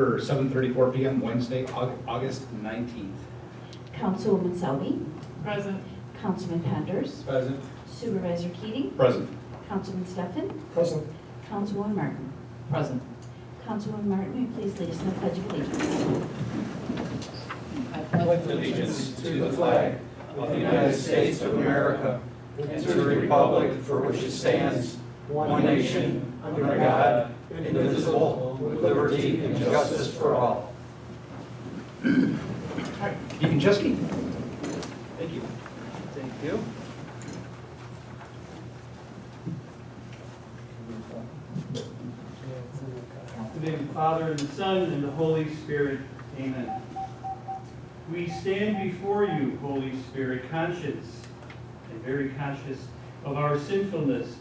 For 7:34 p.m. Wednesday, August 19th. Councilwoman Selby, Present. Councilman Penders, Present. Supervisor Keating, Present. Councilman Stefan, Present. Councilwoman Martin. Present. Councilwoman Martin, will you please lead us in the Pledge of Allegiance? I pledge allegiance to the flag of the United States of America and to the republic for which it stands, one nation, under God, indivisible, with liberty and justice for all. Deacon Chesky. Thank you. Thank you. In the name of the Father, and the Son, and the Holy Spirit. Amen. We stand before you, Holy Spirit, conscious and very conscious of our sinfulness,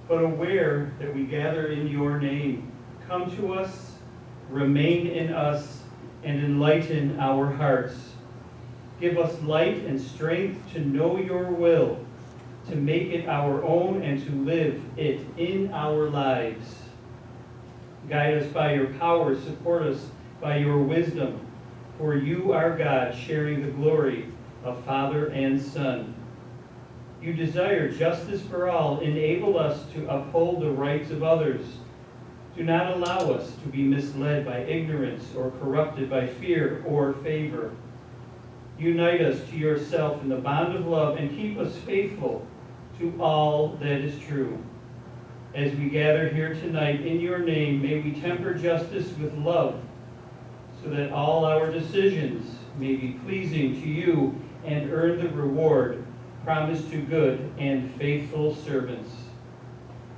but aware that we gather in your name. Come to us, remain in us, and enlighten our hearts. Give us light and strength to know your will, to make it our own, and to live it in our lives. Guide us by your power, support us by your wisdom, for you are God, sharing the glory of Father and Son. You desire justice for all. Enable us to uphold the rights of others. Do not allow us to be misled by ignorance or corrupted by fear or favor. Unite us to yourself in the bond of love and keep us faithful to all that is true. As we gather here tonight in your name, may we temper justice with love, so that all our decisions may be pleasing to you and earn the reward promised to good and faithful servants.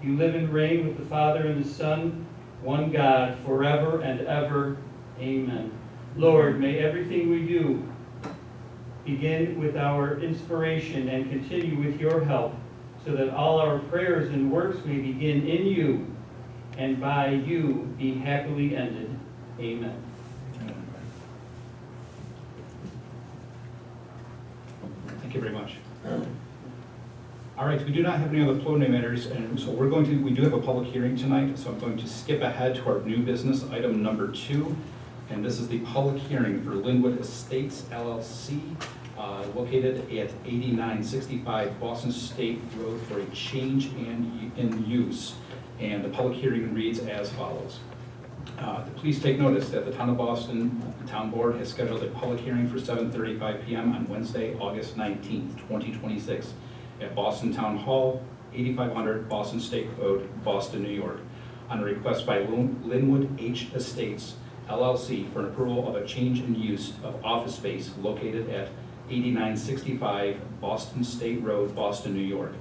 You live and reign with the Father and the Son, one God, forever and ever. Amen. Lord, may everything we do begin with our inspiration and continue with your help, so that all our prayers and works may begin in you and by you be happily ended. Amen. Thank you very much. All right, we do not have any other preliminary matters, and so we do have a public hearing tonight, so I'm going to skip ahead to our new business, item number 2, and this is the public hearing for Linwood Estates LLC, located at 8965 Boston State Road for a change in use. And the public hearing reads as follows. Please take notice that the Town of Boston Town Board has scheduled a public hearing for 7:35 p.m. on Wednesday, August 19th, 2026 at Boston Town Hall, 8500 Boston State Road, Boston, New York, on a request by Linwood H. Estates LLC for an approval of a change in use of office space located at 8965 Boston State Road, Boston, New York.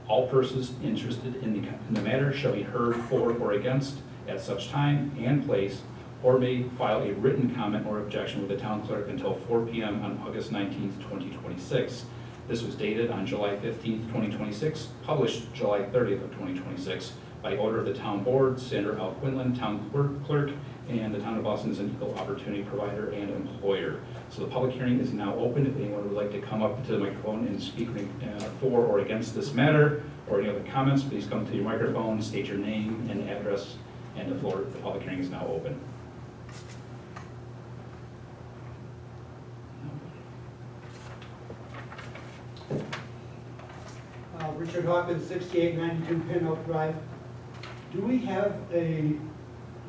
All persons interested in the matter shall be heard for or against at such time and place, or may file a written comment or objection with the town clerk until 4 p.m. on August 19th, 2026. This was dated on July 15th, 2026, published July 30th of 2026, by order of the town board, Sandra L. Quinlan, town clerk, and the Town of Boston is an equal opportunity provider and employer. So the public hearing is now open. If anyone would like to come up to the microphone and speak for or against this matter, or any other comments, please come to your microphone, state your name and address, and the public hearing is now open. Richard Hawkins, 6892 Pin Oak Drive. Do we have a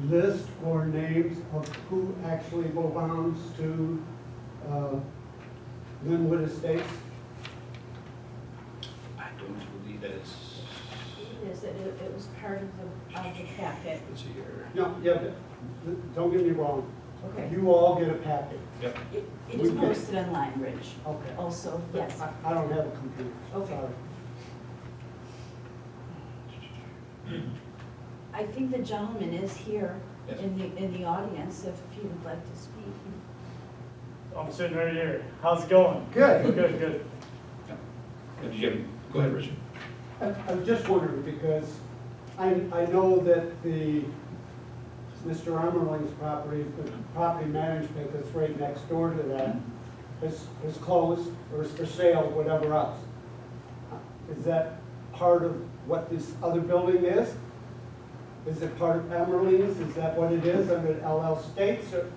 list or names of who actually belongs to Linwood Estates? I don't believe that is, It was part of the packet. it's here. No, yeah, but don't get me wrong. Okay. You all get a packet. Yep. It is posted online, Rich. Okay. Also, yes. I don't have a computer. Okay. Sorry. I think the gentleman is here Yes. in the audience, if he would like to speak. I'm sitting right here. How's it going? Good. Good, good. Go ahead, Richard. I was just wondering, because I know that Mr. Emmerling's property, the property management that's right next door to that, is closed or is for sale, whatever else. Is that part of what this other building is? Is it part of Emerlings? Is that what it is under LL States? Or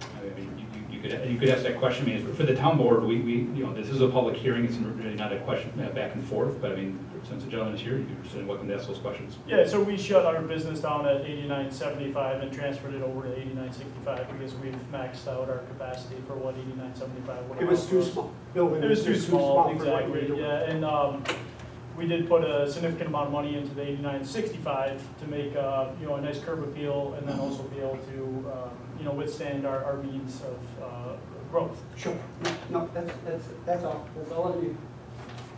I mean, you could ask that question. I mean, for the town board, this is a public hearing, it's really not a question back and forth, but I mean, since the gentleman is here, you're certainly welcome to ask those questions. Yeah, so we shut our business down at 8975 and transferred it over to 8965 because we've maxed out our capacity for what 8975 would it was allow too for us. small. Building It was too small, for what you're exactly, doing. yeah, and we did put a significant amount of money into the 8965 to make, a nice curb appeal and then also be able to, withstand our means of growth. Sure. No, that's all. That's all I need.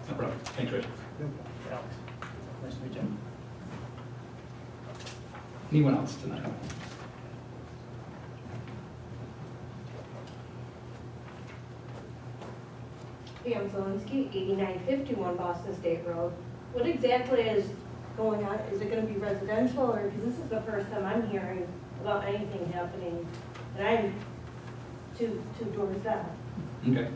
No problem. Thanks, Rich. Alex, nice to meet you. Anyone else tonight? Pam Zelinski, 8951 Boston State Road. What exactly is going on? Is it gonna be residential, or, because this is the first time I'm hearing about anything happening, and I'm two doors down. Okay.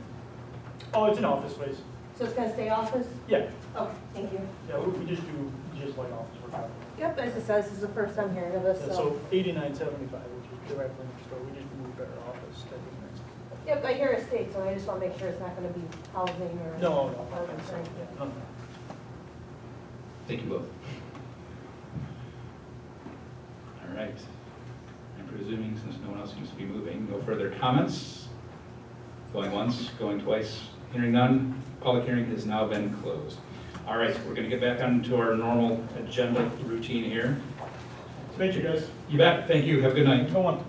Oh, it's an office space. So it's gonna stay office? Yeah, Okay, thank you. yeah, we just do like office work. Yep, as it says, this is the first I'm hearing of this, Yeah, so. so 8975, which is directly next door, we just moved our office to 8975. Yep, I hear estate, so I just wanna make sure it's not gonna be housing or. No, or concern. yeah, no. Thank you both. All right. I'm presuming, since no one else seems to be moving, no further comments? Going once, going twice, hearing none, public hearing has now been closed. All right, we're gonna get back onto our normal agenda routine here. Thank you, guys. You bet, thank you, have a good night. Go on.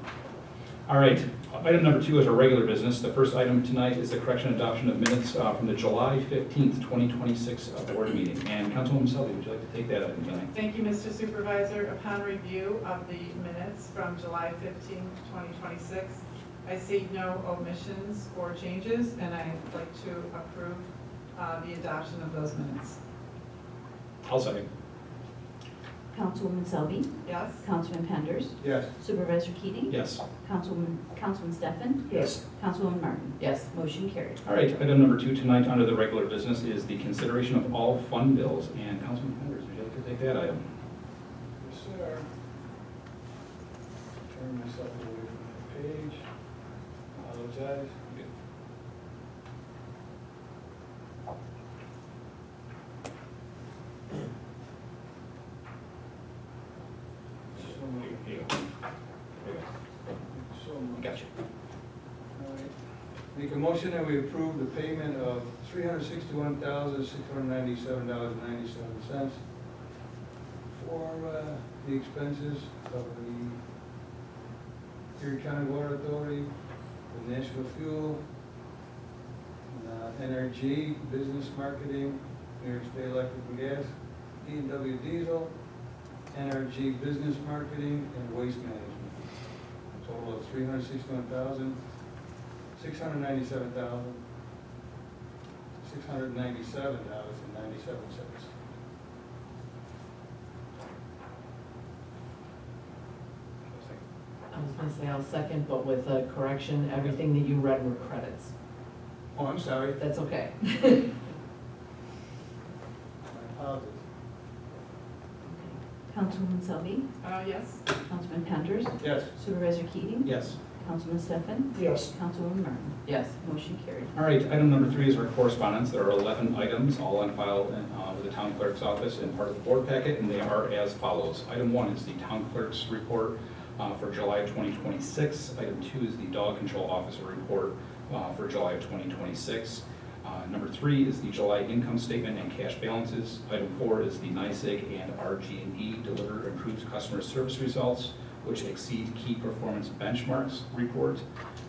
All right, item number 2 is our regular business. The first item tonight is the correction and adoption of minutes from the July 15th, 2026 board meeting. And Councilwoman Selby, would you like to take that item tonight? Thank you, Mr. Supervisor. Upon review of the minutes from July 15, 2026, I see no omissions or changes, and I'd like to approve the adoption of those minutes. I'll second. Councilwoman Selby, Yes? Councilman Penders, Yes. Supervisor Keating, Yes. Councilman Steffen, Yes. Councilwoman Martin. Yes. Motion carried. All right, item number 2 tonight under the regular business is the consideration of all fund bills. And Councilman Penders, would you like to take that item? Yes, sir. Turn myself away from that page. Apologize. So much. Here you go. So much. Gotcha. All right. Make a motion that we approve the payment of $361,697.97 for the expenses of the Erie County Water Authority, the National Fuel, NRG, Business Marketing, New York State Electric and Gas, D&W Diesel, NRG Business Marketing, and Waste Management. A total of $697,697.97. I was gonna say I'll second, but with a correction, everything that you read were credits. Oh, I'm sorry. That's okay. My apologies. Councilwoman Selby, Yes? Councilman Penders, Yes. Supervisor Keating, Yes. Councilman Steffen, Yes. Councilwoman Martin. Yes. Motion carried. All right, item number 3 is our correspondence. There are 11 items, all on file with the town clerk's office and part of the board packet, and they are as follows. Item 1 is the town clerk's report for July 2026. Item 2 is the dog control officer report for July of 2026. Number 3 is the July income statement and cash balances. Item 4 is the NYSEG and RG&E deliver improved customer service results, which exceed key performance benchmarks report.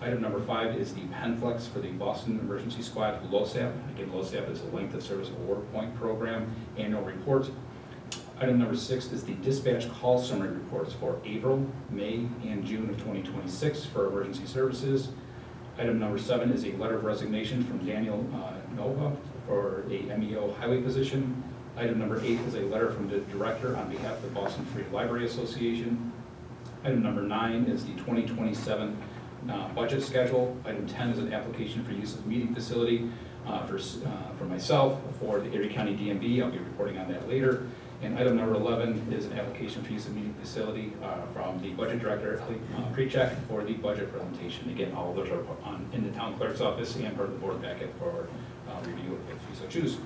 Item number 5 is the PenFlex for the Boston Emergency Squad LOSAP. Again, LOSAP is a Length of Service Award Point Program annual report. Item number 6 is the dispatch call summary reports for April, May, and June of 2026 for emergency services. Item number 7 is a letter of resignation from Daniel Nova for a MEO highway position. Item number 8 is a letter from the director on behalf of the Boston Free Library Association. Item number 9 is the 2027 budget schedule. Item 10 is an application for use of meeting facility for myself for the Erie County DMV. I'll be reporting on that later. And item number 11 is an application for use of meeting facility from the budget director, Ellie Precheck, for the budget presentation. Again, all of those are in the town clerk's office and part of the board packet for review if you so choose.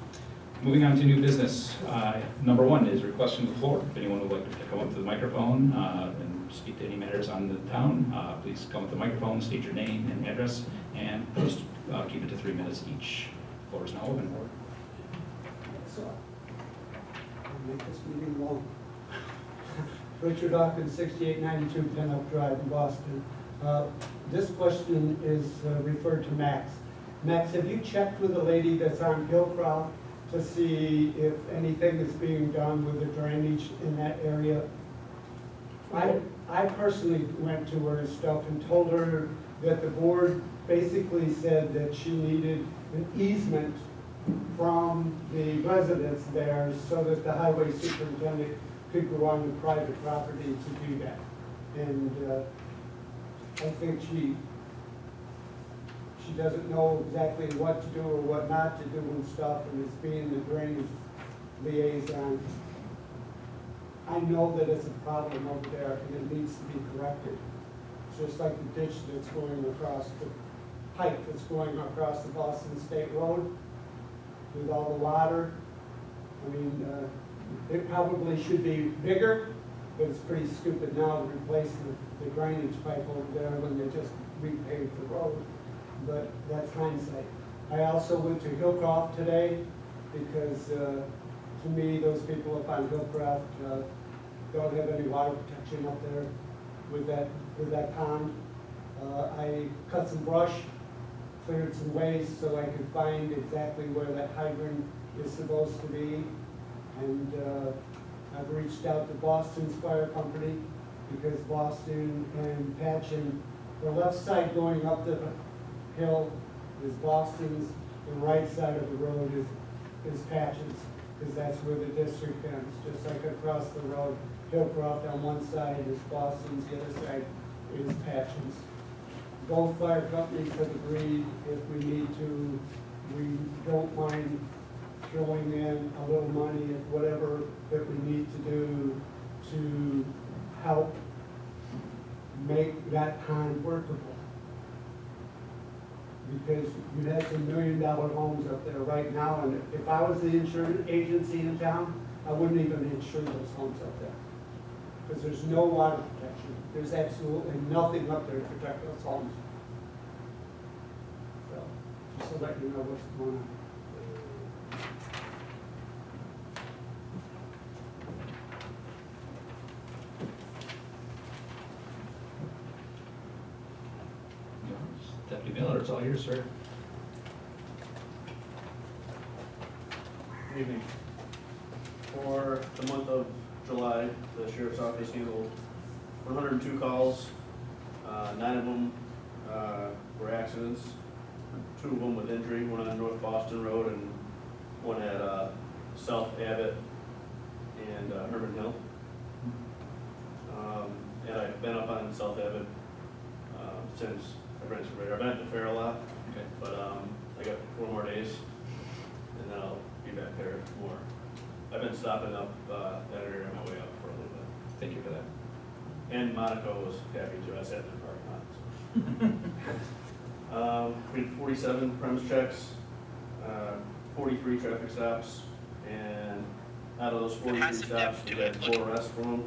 Moving on to new business. Number 1 is request from the floor. If anyone would like to come up to the microphone and speak to any matters on the town, please come up to the microphone, state your name and address, and just keep it to 3 minutes each. Floor is now open. So, I'll make this meeting long. Richard Dawkins, 6892 Penn Oak Drive in Boston. This question is referred to Max. Max, have you checked with the lady that's on Hillcroft to see if anything is being done with the drainage in that area? I personally went to her and stuff and told her that the board basically said that she needed an easement from the residents there so that the highway superintendent could go on the private property to do that. And I think she doesn't know exactly what to do or what not to do and stuff, and is being the drainage liaison. I know that it's a problem over there and it needs to be corrected. Just like the ditch that's going across, the pipe that's going across the Boston State Road with all the water. I mean, it probably should be bigger, but it's pretty stupid now to replace the drainage pipe over there when they just repaved the road. But that's hindsight. I also went to Hillcroft today because to me, those people up on Hillcroft don't have any water protection up there with that pond. I cut some brush, cleared some waste so I could find exactly where that hydrant is supposed to be. And I've reached out to Boston's fire company because Boston and Patchen, the left side going up the hill is Boston's, the right side of the road is Patchen's, because that's where the district ends. Just like across the road, Hillcroft on one side is Boston's, the other side is Patchen's. Both fire companies have agreed if we need to, we don't mind throwing in a little money at whatever that we need to do to help make that pond workable. Because you have some $1 million homes up there right now, and if I was the insurance agency in town, I wouldn't even insure those homes up there. Because there's no water protection. There's absolutely nothing up there to protect those homes. So, just to let you know what's going on. Deputy Miller, it's all yours, sir. Good evening. For the month of July, the sheriff's office handled 102 calls. 9 of them were accidents, 2 of them with injury, one on North Boston Road and one at South Abbott and Herman Hill. And I've been up on South Abbott since I've been at the fair a lot, Okay. but I got 4 more days and then I'll be back there more. I've been stopping up that area on my way up for a little bit. Thank you for that. And Monaco was happy to, I sat in the parking lot. We had 47 premise checks, 43 traffic stops, and out of those 43 stops, we had 4 arrests from them.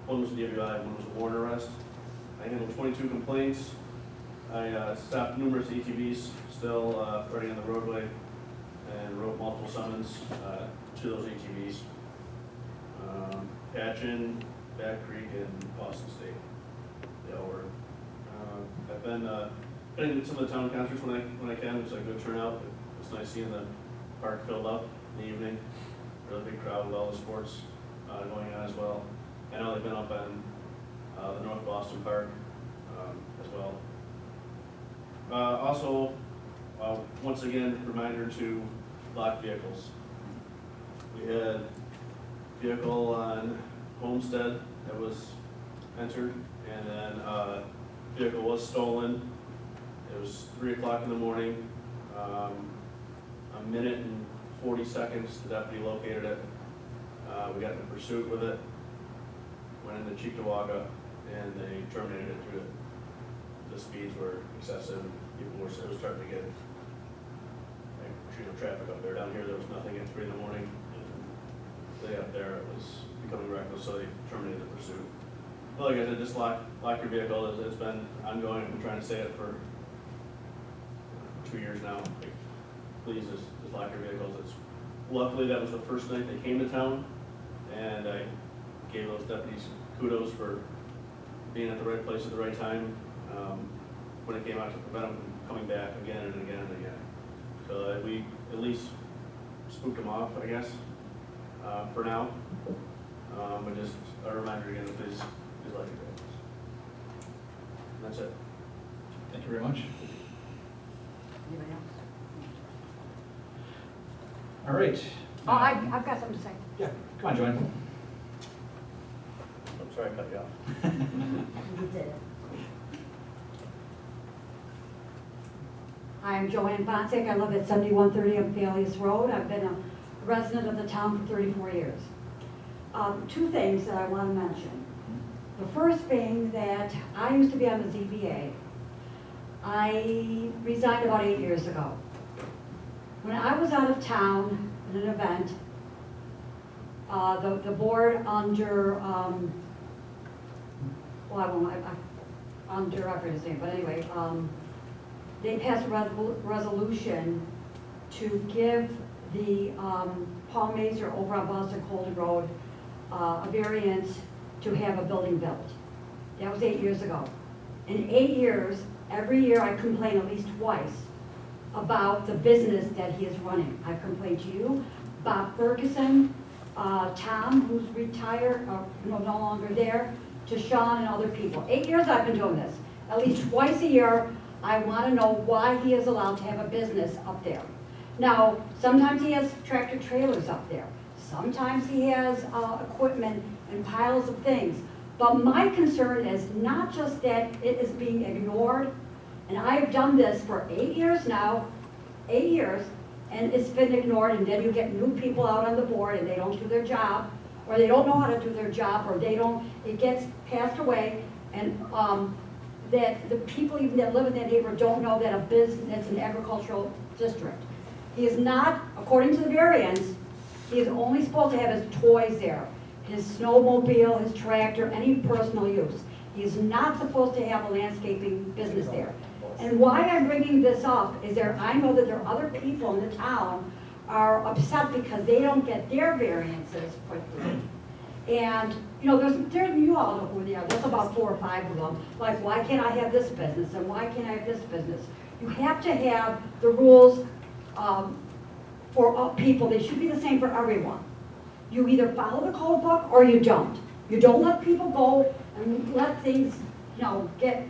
One was a DWI, one was a warrant arrest. I handled 22 complaints. I stopped numerous ATVs still running on the roadway and wrote multiple summons to those ATVs. Patchen, Back Creek, and Boston State. They all were. I've been attending some of the town concerts when I can. It's a good turnout. It's nice seeing the park filled up in the evening. Really big crowd with all the sports going on as well. I know they've been up on the North Boston Park as well. Also, once again, reminder to lock vehicles. We had a vehicle on Homestead that was entered, and then vehicle was stolen. It was 3 o'clock in the morning. A minute and 40 seconds, the deputy located it. We got in pursuit with it, went into Cheektowaga, and they terminated it due to the speeds were excessive. People were, it was starting to get, like, traffic up there. Down here, there was nothing at 3 in the morning. Day up there, it was becoming reckless, so they terminated the pursuit. But like I said, just lock your vehicle. It's been ongoing. I've been trying to say it for 2 years now. Like, please just lock your vehicles. Luckily, that was the first night they came to town, and I gave those deputies kudos for being at the right place at the right time when it came out to prevent them from coming back again and again and again. So we at least spooked them off, I guess, for now. But just a reminder again, please lock your vehicles. That's it. Thank you very much. Anybody else? All right. Oh, I've got something to say. Yeah, come on, Joanne. I'm sorry I cut you off. You did. I'm Joanne Bonsick. I live at 7130 Ampelius Road. I've been a resident of the town for 34 years. 2 things that I want to mention. The first being that I used to be on the ZBA. I resigned about 8 years ago. When I was out of town at an event, the board under, I forget his name, but anyway, they passed a resolution to give the Paul Mazer over on Boston Colden Road a variance to have a building built. That was 8 years ago. In 8 years, every year I complain at least twice about the business that he is running. I complained to you, Bob Ferguson, Tom, who's retired, no longer there, to Sean and other people. 8 years I've been doing this. At least twice a year, I want to know why he is allowed to have a business up there. Now, sometimes he has tractor trailers up there. Sometimes he has equipment and piles of things. But my concern is not just that it is being ignored, and I have done this for 8 years now, 8 years, and it's been ignored, and then you get new people out on the board and they don't do their job, or they don't know how to do their job, or it gets passed away, and that the people even that live in that neighborhood don't know that a business is an agricultural district. He is not, according to the variance, he is only supposed to have his toys there, his snowmobile, his tractor, any personal use. He is not supposed to have a landscaping business there. And why I'm bringing this up is I know that there are other people in the town are upset because they don't get their variances quickly. And, you know, you all know who they are. There's about 4 or 5 of them. Like, why can't I have this business? And why can't I have this business? You have to have the rules for people. They should be the same for everyone. You either follow the code book or you don't. You don't let people go and let things, you know, get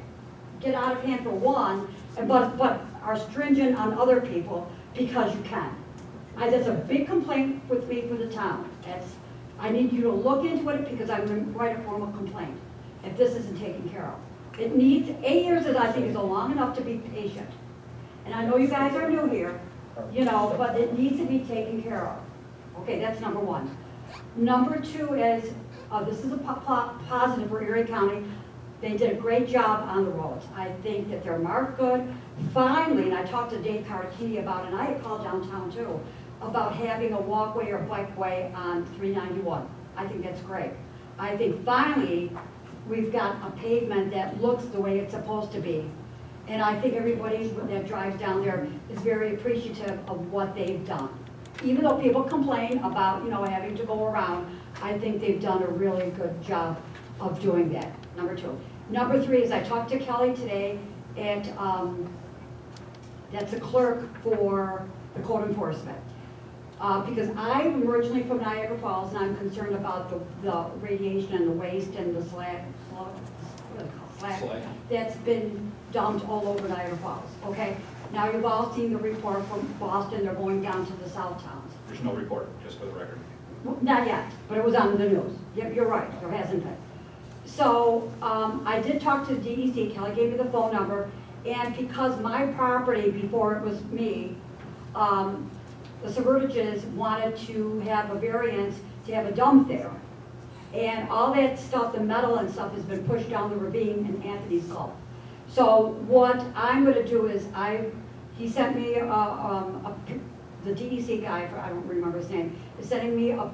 out of hand for one, but are stringent on other people because you can. That's a big complaint with me for the town. I need you to look into it because I'm going to write a formal complaint if this isn't taken care of. It needs, 8 years I think is long enough to be patient. And I know you guys are new here, you know, but it needs to be taken care of. Okay, that's number 1. Number 2 is, this is a positive for Erie County. They did a great job on the roads. I think that they're marked good. Finally, and I talked to Dave Caracchini about it, and I had called downtown too, about having a walkway or bikeway on 391. I think that's great. I think finally we've got a pavement that looks the way it's supposed to be. And I think everybody that drives down there is very appreciative of what they've done. Even though people complain about, you know, having to go around, I think they've done a really good job of doing that, number 2. Number 3 is I talked to Kelly today, and that's a clerk for the code enforcement. Because I'm originally from Niagara Falls, and I'm concerned about the radiation and the waste and the slag that's been dumped all over Niagara Falls, okay? Now, you've all seen the report from Boston, they're going down to the south towns. There's no report, just for the record. Well, not yet, but it was on the news. Yep, you're right, there hasn't been. So, I did talk to the DEC, Kelly gave me the phone number, and because my property, before it was me, the Suburbages wanted to have a variance to have a dump there. And all that stuff, the metal and stuff, has been pushed down the ravine in Anthony's Gulf. So what I'm gonna do is he sent me the DEC guy, I don't remember his name, is sending me a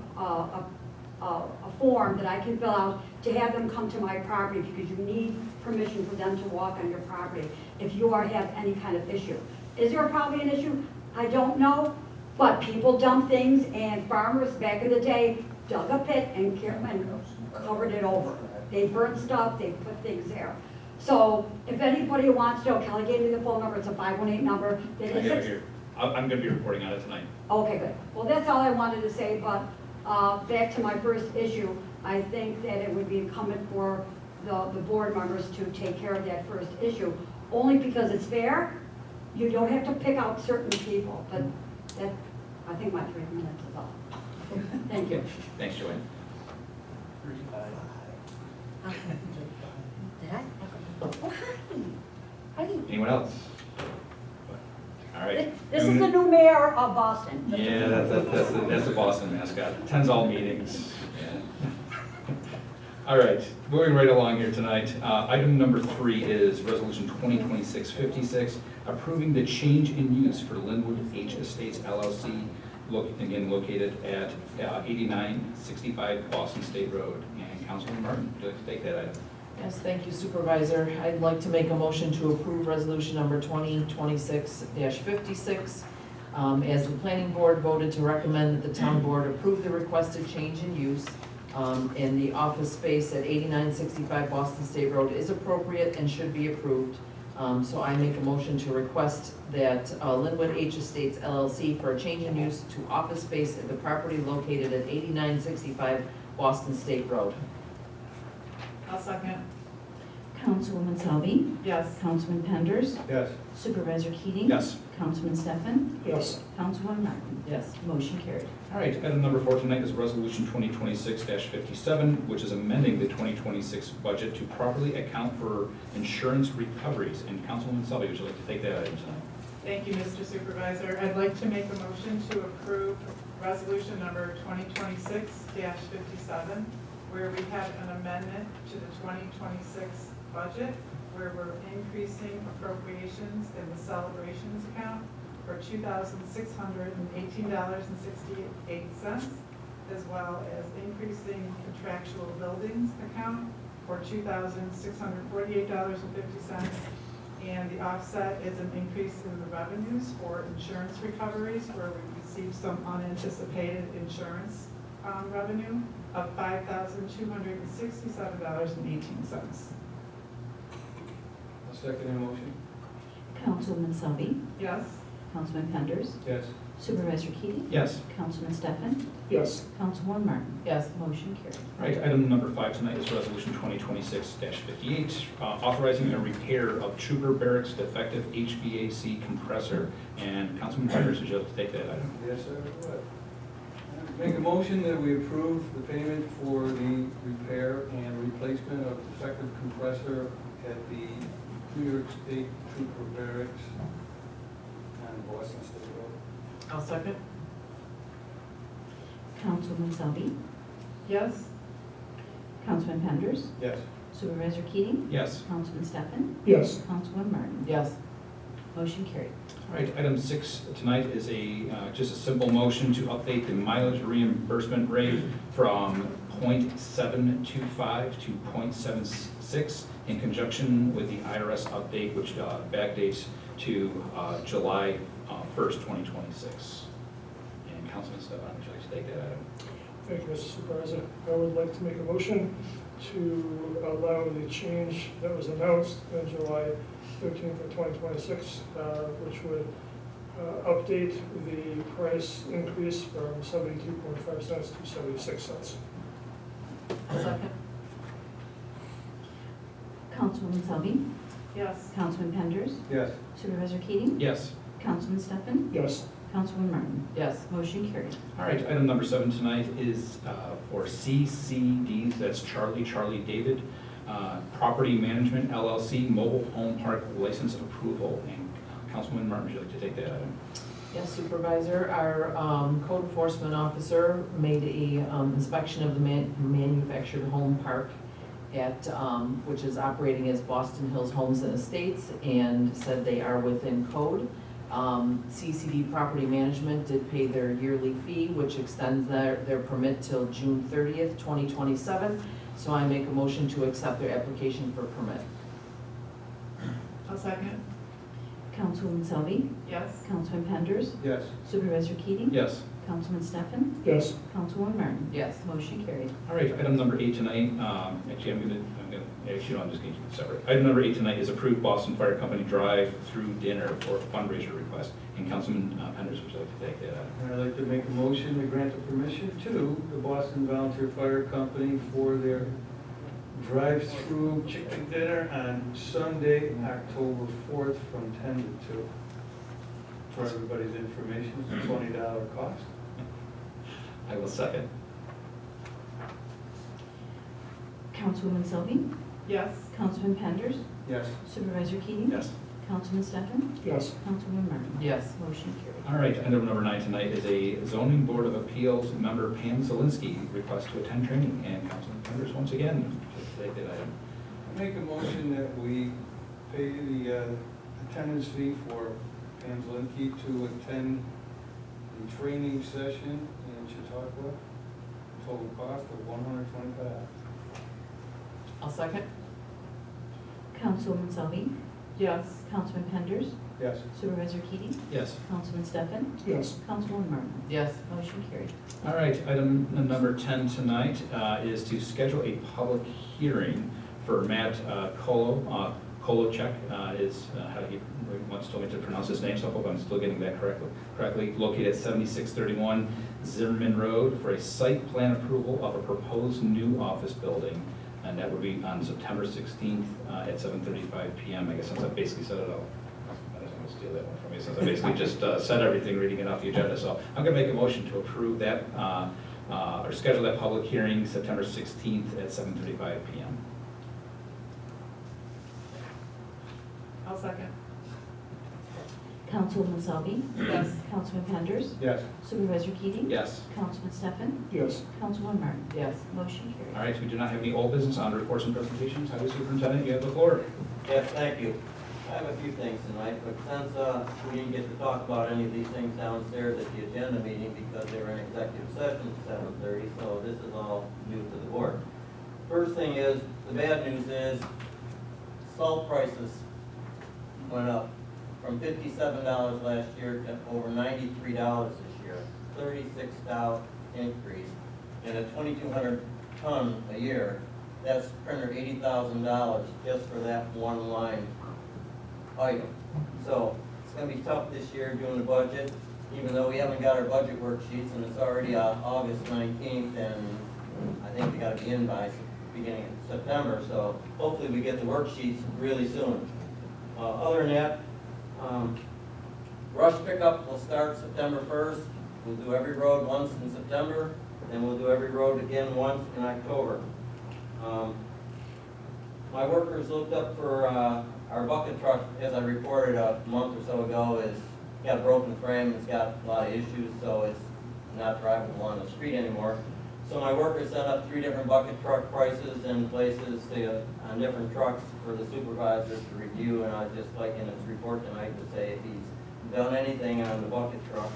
form that I can fill out to have them come to my property, because you need permission for them to walk on your property if you have any kind of issue. Is there probably an issue? I don't know, but people dump things, and farmers back in the day dug a pit and covered it over. They burnt stuff, they put things there. So if anybody wants to know, Kelly gave me the phone number, it's a 518 number. I have it here. I'm gonna be reporting on it tonight. Okay, good. Well, that's all I wanted to say, but back to my first issue, I think that it would be incumbent for the board members to take care of that first issue, only because it's fair. You don't have to pick out certain people, but that, I think my 3 minutes is up. Thank you. Thanks, Joanne. Did I? Oh, hi. Anyone else? All right. This is the new mayor of Boston. Yeah, that's the Boston mascot. Attends all meetings. Yeah. All right, moving right along here tonight. Item number 3 is Resolution 2026-56, approving the change in use for Linwood H Estates LLC, again located at 8965 Boston State Road. And Councilman Martin, would you like to take that item? Yes, thank you, Supervisor. I'd like to make a motion to approve resolution number 2026-56. As the planning board voted to recommend that the town board approve the requested change in use in the office space at 8965 Boston State Road is appropriate and should be approved. So I make a motion to request that Linwood H Estates LLC for a change in use to office space at the property located at 8965 Boston State Road. I'll second. Councilwoman Salvi, Yes. Councilman Penders, Yes. Supervisor Keating. Yes. Councilman Stefan, Yes. Councilwoman Martin. Yes. Motion carried. All right, item number 4 tonight is Resolution 2026-57, which is amending the 2026 budget to properly account for insurance recoveries. And Councilwoman Selby, would you like to take that item tonight? Thank you, Mr. Supervisor. I'd like to make a motion to approve resolution number 2026-57, where we have an amendment to the 2026 budget, where we're increasing appropriations in the celebrations account for $2,618.68, as well as increasing contractual buildings account for $2,648.50. And the offset is an increase in the revenues for insurance recoveries, where we received some unanticipated insurance revenue of $5,267.18. I'll second the motion. Councilwoman Salvi, Yes? Councilman Penders, Yes. Supervisor Keating. Yes. Councilman Stefan, Yes. Councilwoman Martin. Yes. Motion carried. All right, item number 5 tonight is Resolution 2026-58, authorizing a repair of Trooper Barracks defective HVAC compressor. And Councilman Myers, would you like to take that item? Yes, sir. Make a motion that we approve the payment for the repair and replacement of defective compressor at the New York State Trooper Barracks on Boston State Road. I'll second. Councilwoman Salvi, Yes? Councilman Penders, Yes. Supervisor Keating. Yes. Councilman Stefan, Yes. Councilwoman Martin. Yes. Motion carried. All right, item 6 tonight is just a simple motion to update the mileage reimbursement rate from .725 to .76 in conjunction with the IRS update, which backdates to July 1st, 2026. And Councilman Stefan, would you like to take that item? Thank you, Mr. Supervisor. I would like to make a motion to allow the change that was announced on July 13th of 2026, which would update the price increase from 72.5 cents to 76 cents. I'll second. Councilwoman Salvi, Yes. Councilman Penders, Yes. Supervisor Keating. Yes. Councilman Stefan, Yes. Councilwoman Martin. Yes. Motion carried. All right, item number 7 tonight is for CCD, that's Charlie David, Property Management LLC, Mobile Home Park License Approval. And Councilman Martin, would you like to take that item? Yes, Supervisor, our code enforcement officer made a inspection of the manufactured home park at, which is operating as Boston Hills Homes and Estates, and said they are within code. CCD Property Management did pay their yearly fee, which extends their permit till June 30th, 2027. So I make a motion to accept their application for permit. I'll second. Councilwoman Selby, Yes. Councilman Penders, Yes. Supervisor Keating, Yes. Councilman Stefan, Yes. Councilwoman Martin. Yes. Motion carried. All right, item number 8 tonight, actually, actually, no, I'm just going to keep it separate. Item number 8 tonight is approved Boston Fire Company drive-through dinner for fundraiser request. And Councilman Penders, would you like to take that? I'd like to make a motion to grant the permission to the Boston Volunteer Fire Company for their drive-through chicken dinner on Sunday, October 4th from 10 to 2. For everybody's information, it's a $20 cost. I will second. Councilwoman Selby, Yes. Councilman Penders, Yes. Supervisor Keating, Yes. Councilman Stefan, Yes. Councilwoman Martin. Yes. Motion carried. All right, item number 9 tonight is a zoning board of appeals member Pam Zielinski request to attend training. And Councilman Penders, once again, to take that item. I make a motion that we pay the attendance fee for Pam Zielinski to attend the training session in Chautauqua. Total cost of $125. I'll second. Councilwoman Selby, Yes. Councilman Penders, Yes. Supervisor Keating, Yes. Councilman Stefan, Yes. Councilwoman Martin. Yes. Motion carried. All right, item number 10 tonight is to schedule a public hearing for Matt Kolochek is how he once told me to pronounce his name, so I hope I'm still getting that correctly. Located at 7631 Zimmerman Road for a site plan approval of a proposed new office building. And that would be on September 16th at 7:35 PM. I guess since I basically set it up, I don't want to steal that one from me, since I basically just said everything, reading it off the agenda. So I'm going to make a motion to approve that, or schedule that public hearing September 16th at 7:35 PM. I'll second. Councilwoman Selby, Yes. Councilman Penders, Yes. Supervisor Keating, Yes. Councilman Stefan, Yes. Councilwoman Martin. Yes. Motion carried. All right, we do not have any old business on reports and presentations. Highway Superintendent, you have the floor. Yes, thank you. I have a few things tonight, but since we didn't get to talk about any of these things downstairs at the agenda meeting because they were in executive session at 7:30, so this is all new to the board. First thing is, the bad news is salt prices went up from $57 last year to over $93 this year, $36 increase. And at 2,200 ton a year, that's $380,000 just for that one line item. So it's gonna be tough this year doing the budget, even though we haven't got our budget worksheets and it's already August 19th and I think we gotta be in by beginning of September, so hopefully we get the worksheets really soon. Other than that, brush pickup will start September 1st. We'll do every road once in September, and we'll do every road again once in October. My workers looked up for our bucket truck, as I reported a month or so ago, is got a broken frame, it's got a lot of issues, so it's not drivable on the street anymore. So my workers set up 3 different bucket truck prices and places on different trucks for the supervisors to review, and I'd just like in his report tonight to say if he's done anything on the bucket truck.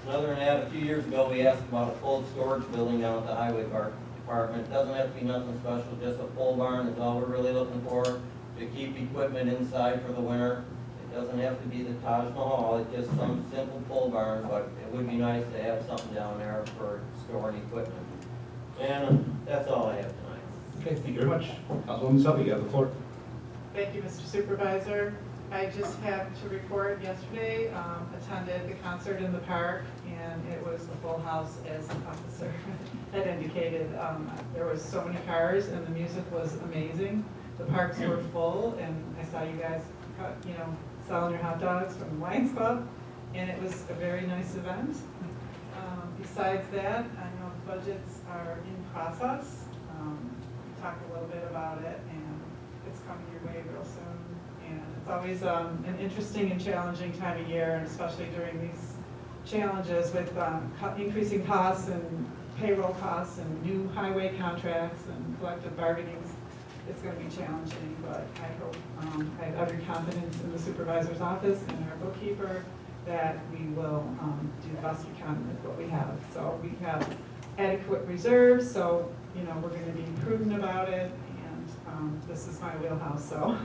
And other than that, a few years ago, we asked about a cold storage building down at the highway department. It doesn't have to be nothing special, just a pole barn is all we're really looking for to keep equipment inside for the winter. It doesn't have to be the Taj Mahal, it's just some simple pole barn, but it would be nice to have something down there for storing equipment. And that's all I have tonight. Okay, thank you very much. Councilwoman Selby, you have the floor. Thank you, Mr. Supervisor. I just have to report, yesterday, attended the concert in the park, and it was a full house, as the officer had indicated. There was so many cars, and the music was amazing. The parks were full, and I saw you guys, selling your hot dogs from the Lions Club, and it was a very nice event. Besides that, I know the budgets are in process. We talked a little bit about it, and it's coming your way real soon. And it's always an interesting and challenging time of year, and especially during these challenges with increasing costs and payroll costs and new highway contracts and collective bargainings. It's going to be challenging, but I hope, I have every confidence in the supervisor's office and our bookkeeper that we will do the best we can with what we have. So we have adequate reserves, so, you know, we're going to be prudent about it, and this is my wheelhouse, so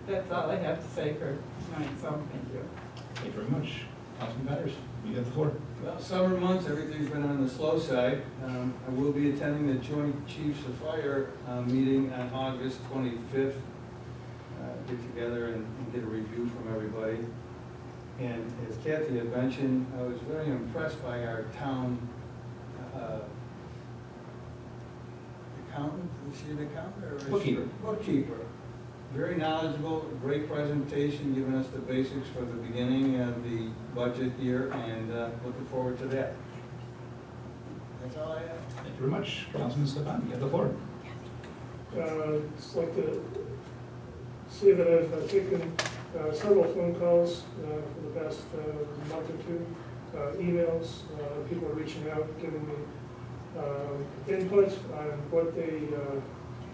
that's all I have to say for tonight, so thank you. Thank you very much. Councilman Matters, you have the floor. Well, summer months, everything's been on the slow side. I will be attending the Joint Chiefs of Fire meeting on August 25th. Get together and get a review from everybody. And as Kathy had mentioned, I was very impressed by our town accountant. Is she an accountant or is she? Bookkeeper. Bookkeeper. Very knowledgeable, great presentation, giving us the basics for the beginning of the budget year, and looking forward to that. That's all I have. Thank you very much. Councilman Stefan, you have the floor. Just like to say that I've taken several phone calls for the past month or two, emails, people are reaching out, giving me input on what they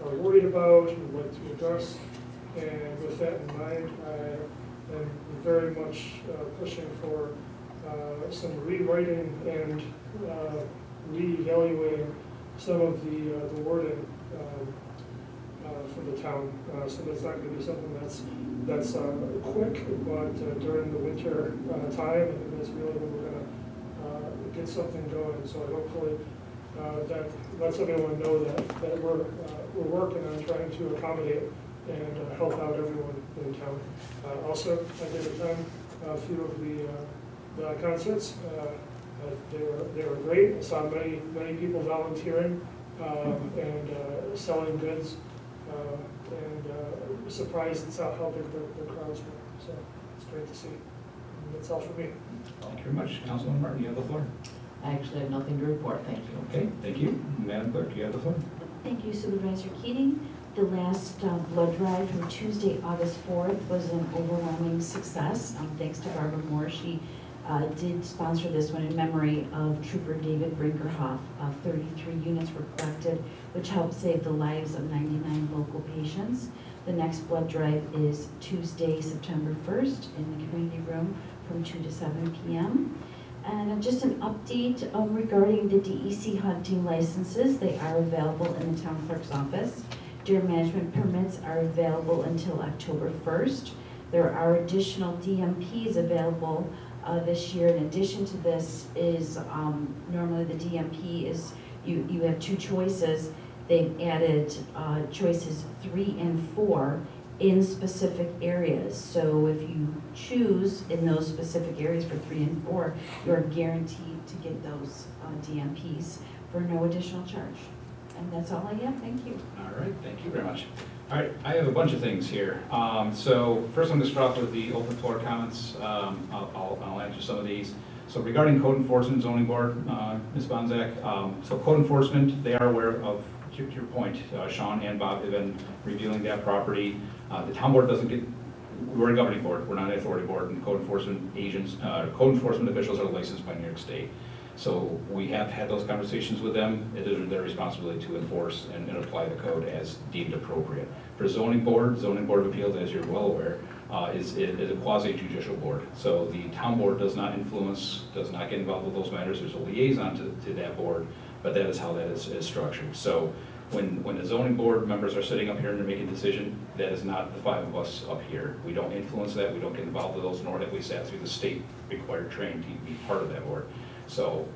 are worried about, and what to address. And with that in mind, I am very much pushing for some rewriting and reevaluating some of the wording for the town. So that's not going to be something that's quick, but during the winter time, and that's really when we're going to get something going. So hopefully that lets everyone know that we're working on trying to accommodate and help out everyone in town. Also, I did attend a few of the concerts. They were great. I saw many people volunteering and selling goods, and surprised at how big the crowds were. So it's great to see. And that's all for me. Thank you very much. Councilman Martin, you have the floor. I actually have nothing to report, thank you. Okay, thank you. Madam Clerk, you have the floor. Thank you, Supervisor Keating. The last blood drive from Tuesday, August 4th was an overwhelming success. Thanks to Barbara Moore. She did sponsor this one in memory of Trooper David Brinkerhoff. 33 units were collected, which helped save the lives of 99 local patients. The next blood drive is Tuesday, September 1st in the community room from 2 to 7 p.m. And just an update regarding the DEC hunting licenses. They are available in the town clerk's office. Deer management permits are available until October 1st. There are additional DMPs available this year. In addition to this is normally the DMP is, you have two choices. They've added choices 3 and 4 in specific areas. So if you choose in those specific areas for 3 and 4, you're guaranteed to get those DMPs for no additional charge. And that's all I have, thank you. All right, thank you very much. All right, I have a bunch of things here. So first I'm going to start off with the open floor comments. I'll answer some of these. So regarding code enforcement zoning board, Ms. Bonzak, so code enforcement, they are aware of, to your point, Sean and Bob have been reviewing that property. The town board doesn't get, we're a governing board, we're not an authority board, and code enforcement agents, code enforcement officials are licensed by New York State. So we have had those conversations with them. It is their responsibility to enforce and apply the code as deemed appropriate. For zoning board of appeals, as you're well aware, is a quasi-judicial board. So the town board does not influence, does not get involved with those matters. There's a liaison to that board, but that is how that is structured. So when the zoning board members are sitting up here and they're making a decision, that is not the 5 of us up here. We don't influence that. We don't get involved with those, nor have we sat through the state required training to be part of that board. So,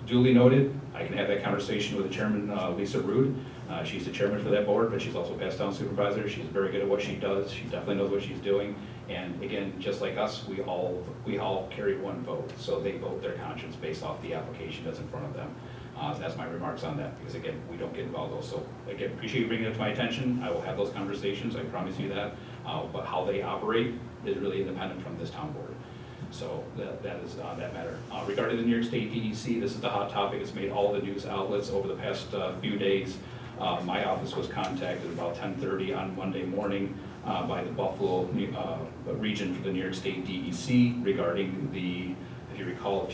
duly noted, I can have that conversation with the chairman, Lisa Rude. She's the chairman for that board, but she's also passed down supervisor. She's very good at what she does. She definitely knows what she's doing. And again, just like us, we all carry one vote. So they vote their conscience based off the application that's in front of them. That's my remarks on that, because again, we don't get involved in those. So again, appreciate you bringing it to my attention. I will have those conversations, I promise you that. But how they operate is really independent from this town board. So that is that matter. Regarding the New York State DEC, this is the hot topic. It's made all the news outlets over the past few days. My office was contacted about 10:30 on Monday morning by the Buffalo region for the New York State DEC regarding the if you recall,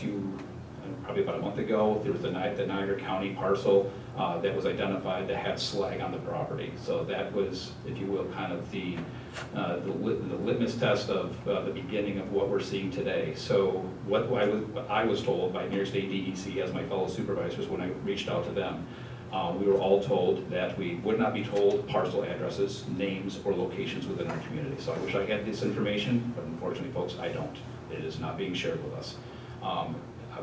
probably about a month ago, there was the Niagara County parcel that was identified that had slag on the property. So that was, if you will, kind of the litmus test of the beginning of what we're seeing today. So what I was told by New York State DEC as my fellow supervisors when I reached out to them, we were all told that we would not be told parcel addresses, names, or locations within our community. So I wish I had this information, but unfortunately, folks, I don't. It is not being shared with us.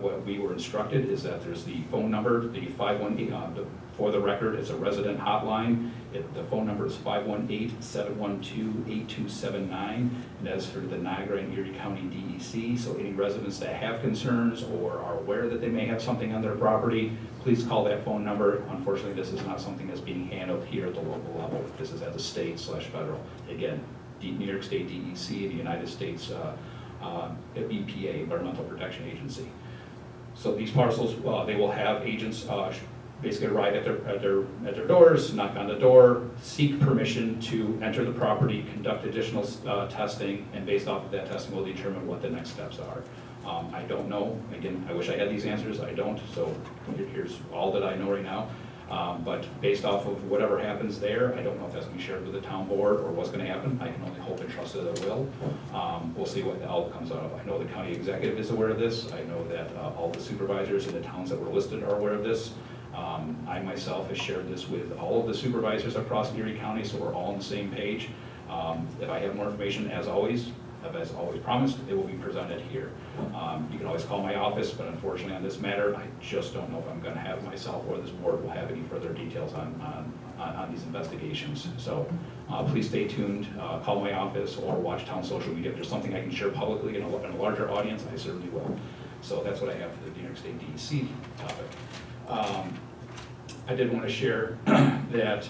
What we were instructed is that there's the phone number, the 518, for the record, it's a resident hotline. The phone number is 518-712-8279, and that's for the Niagara and Erie County DEC. So any residents that have concerns or are aware that they may have something on their property, please call that phone number. Unfortunately, this is not something that's being handled here at the local level. This is at the state/federal. Again, New York State DEC, the United States EPA, Environmental Protection Agency. So these parcels, they will have agents basically arrive at their doors, knock on the door, seek permission to enter the property, conduct additional testing, and based off of that testing, we'll determine what the next steps are. I don't know. Again, I wish I had these answers. I don't. So here's all that I know right now. But based off of whatever happens there, I don't know if that's going to be shared with the town board or what's going to happen. I can only hope and trust that it will. We'll see what the outcome comes out of. I know the county executive is aware of this. I know that all the supervisors in the towns that were listed are aware of this. I myself have shared this with all of the supervisors across Erie County, so we're all on the same page. If I have more information, as always promised, it will be presented here. You can always call my office, but unfortunately on this matter, I just don't know if I'm going to have myself or this board will have any further details on these investigations. So please stay tuned, call my office or watch town social media. If there's something I can share publicly in a larger audience, I certainly will. So that's what I have for the New York State DEC topic. I did want to share that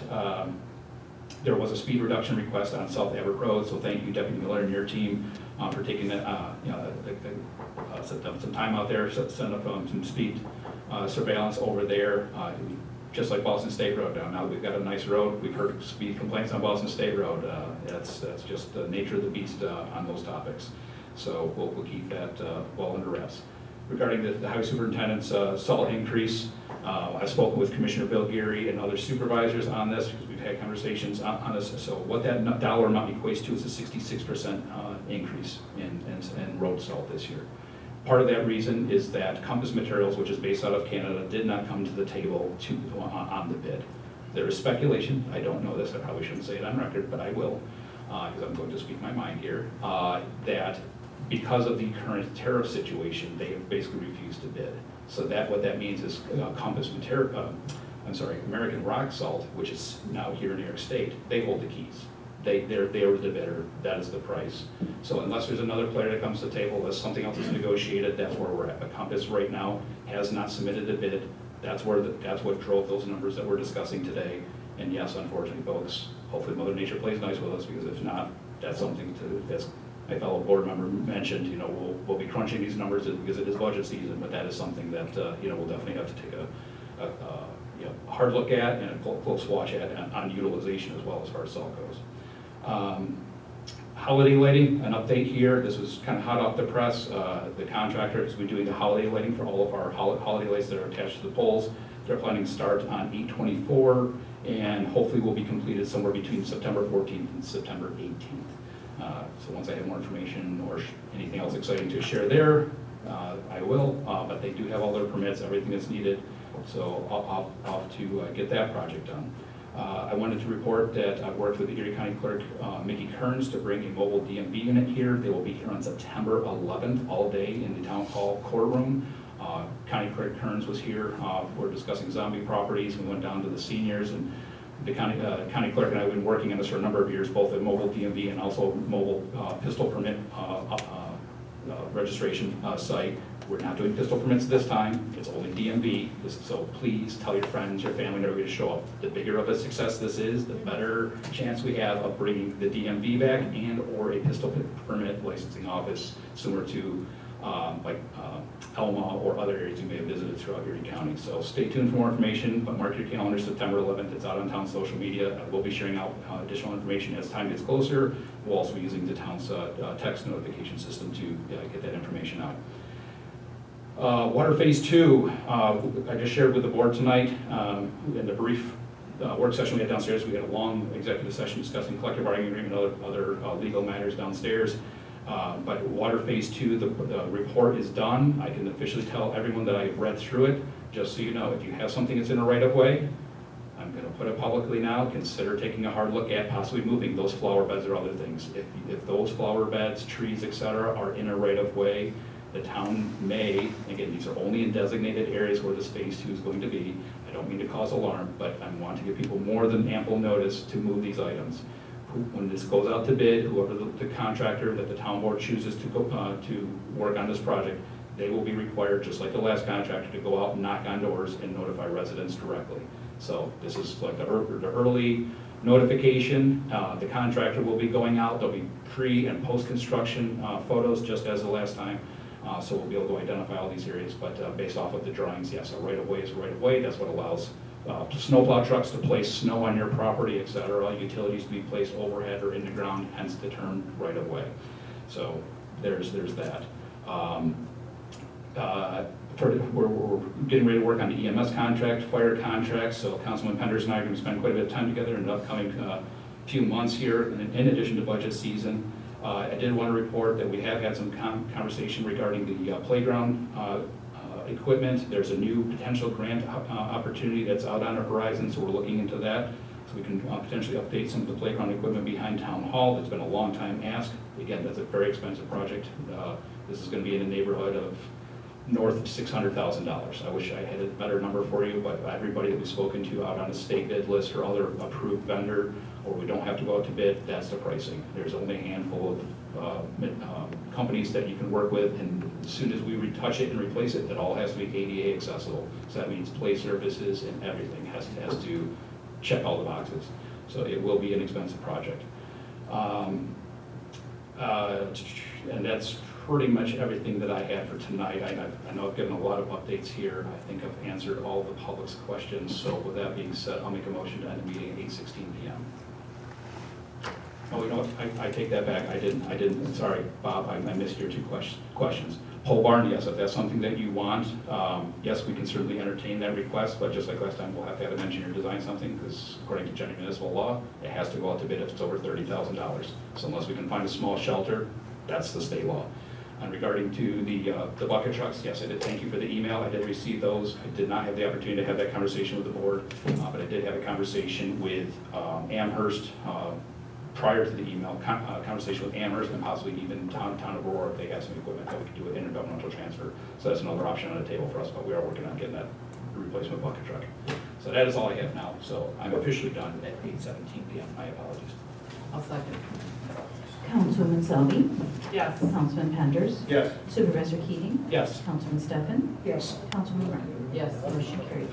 there was a speed reduction request on South Everett Road, so thank you, Deputy Miller and your team, for taking that, some time out there, set up some speed surveillance over there, just like Boston State Road down. Now we've got a nice road. We've heard speed complaints on Boston State Road. That's just the nature of the beast on those topics. So we'll keep that well under wraps. Regarding the highway superintendent's salt increase, I've spoken with Commissioner Bill Geary and other supervisors on this because we've had conversations on this. So what that dollar amount equates to is a 66% increase in road salt this year. Part of that reason is that Compass Materials, which is based out of Canada, did not come to the table on the bid. There is speculation, I don't know this, I probably shouldn't say it on record, but I will, because I'm going to speak my mind here, that because of the current tariff situation, they have basically refused to bid. So what that means is American Rock Salt, which is now here in New York State, they hold the keys. They are the bidder, that is the price. So unless there's another player that comes to the table, unless something else is negotiated, that's where we're at. But Compass right now has not submitted a bid. That's what drove those numbers that we're discussing today. And yes, unfortunately, folks, hopefully Mother Nature plays nice with us, because if not, that's something as my fellow board member mentioned, we'll be crunching these numbers because it is budget season, but that is something that, we'll definitely have to take a hard look at and a close watch at on utilization as well as far as salt goes. Holiday lighting, an update here. This was kind of hot off the press. The contractor has been doing the holiday lighting for all of our holiday lights that are attached to the poles. They're planning to start on 8/24 and hopefully will be completed somewhere between September 14th and September 18th. So once I have more information or anything else exciting to share there, I will, but they do have all their permits, everything that's needed. So off to get that project done. I wanted to report that I've worked with the Erie County Clerk, Mickey Kearns, to bring a mobile DMV unit here. They will be here on September 11th, all day in the Town Hall courtroom. County Clerk Kearns was here. We're discussing zombie properties. We went down to the seniors, and the county clerk and I have been working on this for a number of years, both a mobile DMV and also mobile pistol permit registration site. We're not doing pistol permits this time. It's only DMV. So please tell your friends, your family, and everybody to show up. The bigger of a success this is, the better chance we have of bringing the DMV back and or a pistol permit licensing office similar to Elma or other areas you may have visited throughout Erie County. So stay tuned for more information, but mark your calendar, September 11th. It's out on town social media. We'll be sharing out additional information as time gets closer. We'll also be using the town's text notification system to get that information out. Water Phase 2, I just shared with the board tonight, in the brief work session we had downstairs. We had a long executive session discussing collective bargaining agreement and other legal matters downstairs. But Water Phase 2, the report is done. I can officially tell everyone that I've read through it. Just so you know, if you have something that's in a right of way, I'm gonna put it publicly now, consider taking a hard look at possibly moving those flower beds or other things. If those flower beds, trees, et cetera, are in a right of way, the town may, again, these are only in designated areas where this Phase 2 is going to be. I don't mean to cause alarm, but I want to give people more than ample notice to move these items. When this goes out to bid, whoever the contractor that the town board chooses to go, to work on this project, they will be required, just like the last contractor, to go out and knock on doors and notify residents directly. So this is like the early notification. The contractor will be going out. There'll be pre and post-construction photos, just as the last time. So we'll be able to identify all these areas, but based off of the drawings, yes, a right-of-way is a right-of-way. That's what allows snowplow trucks to place snow on your property, et cetera, utilities to be placed overhead or in the ground, hence the term right-of-way. So there's that. We're getting ready to work on the EMS contract, fire contracts, so Councilman Penders and I are going to spend quite a bit of time together in the upcoming few months here, in addition to budget season. I did want to report that we have had some conversation regarding the playground equipment. There's a new potential grant opportunity that's out on the horizon, so we're looking into that. So we can potentially update some of the playground equipment behind Town Hall. It's been a long time ask. Again, that's a very expensive project. This is going to be in the neighborhood of north of $600,000. I wish I had a better number for you, but everybody that we've spoken to out on a state bid list or other approved vendor, or we don't have to go out to bid, that's the pricing. There's only a handful of companies that you can work with, and as soon as we retouch it and replace it, it all has to be ADA accessible. So that means play services and everything has to check all the boxes. So it will be an expensive project. And that's pretty much everything that I had for tonight. I know I've given a lot of updates here. I think I've answered all the public's questions. So with that being said, I'll make a motion to end the meeting at 8:16 p.m. Oh, you know what? I take that back. I didn't, sorry, Bob, I missed your two questions. Pole barn, yes, if that's something that you want, yes, we can certainly entertain that request, but just like last time, we'll have to have an engineer design something, because according to general municipal law, it has to go out to bid if it's over $30,000. So unless we can find a small shelter, that's the state law. And regarding to the bucket trucks, yes, I did thank you for the email. I did receive those. I did not have the opportunity to have that conversation with the board, but I did have a conversation with Amherst prior to the email, conversation with Amherst and possibly even town of Aurora. They have some equipment that we could do an intergovernmental transfer. So that's another option on the table for us, but we are working on getting that replacement bucket truck. So that is all I have now. So I'm officially done at 8:17 p.m. My apologies. I'll second. Councilwoman Selby, Yes. Councilman Penders, Yes. Supervisor Keating, Yes. Councilman Stefan, Yes. Councilman Ryan. Yes. Motion carried.